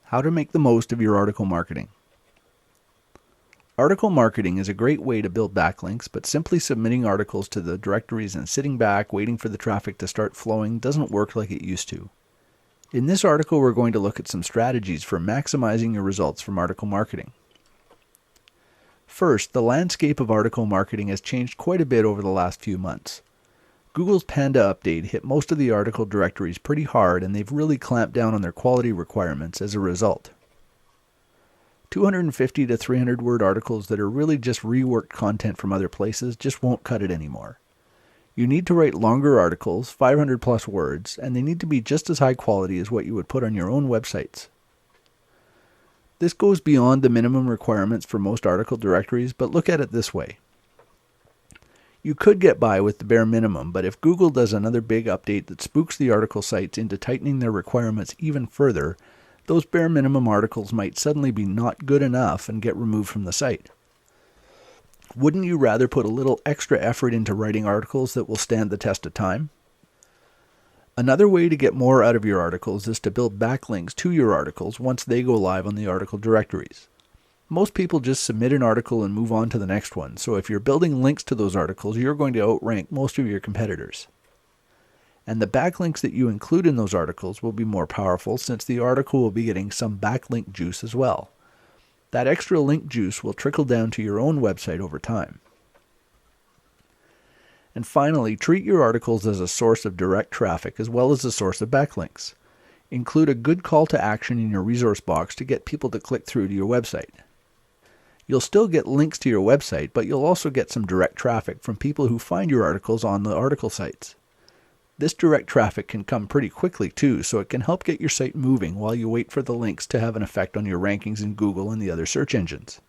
How to make the most of your article marketing. Article marketing is a great way to build backlinks, but simply submitting articles to the directories and sitting back waiting for the traffic to start flowing doesn't work like it used to. In this article, we're going to look at some strategies for maximizing your results from article marketing. First, the landscape of article marketing has changed quite a bit over the last few months. Google's Panda update hit most of the article directories pretty hard, and they've really clamped down on their quality requirements as a result. 250 to 300 word articles that are really just reworked content from other places just won't cut it anymore. You need to write longer articles, 500 plus words, and they need to be just as high quality as what you would put on your own websites. This goes beyond the minimum requirements for most article directories, but look at it this way. You could get by with the bare minimum, but if Google does another big update that spooks the article sites into tightening their requirements even further, those bare minimum articles might suddenly be not good enough and get removed from the site. Wouldn't you rather put a little extra effort into writing articles that will stand the test of time? Another way to get more out of your articles is to build backlinks to your articles once they go live on the article directories. Most people just submit an article and move on to the next one, so if you're building links to those articles, you're going to outrank most of your competitors. And the backlinks that you include in those articles will be more powerful since the article will be getting some backlink juice as well. That extra link juice will trickle down to your own website over time. And finally, treat your articles as a source of direct traffic as well as a source of backlinks. Include a good call to action in your resource box to get people to click through to your website. You'll still get links to your website, but you'll also get some direct traffic from people who find your articles on the article sites. This direct traffic can come pretty quickly too, so it can help get your site moving while you wait for the links to have an effect on your rankings in Google and the other search engines.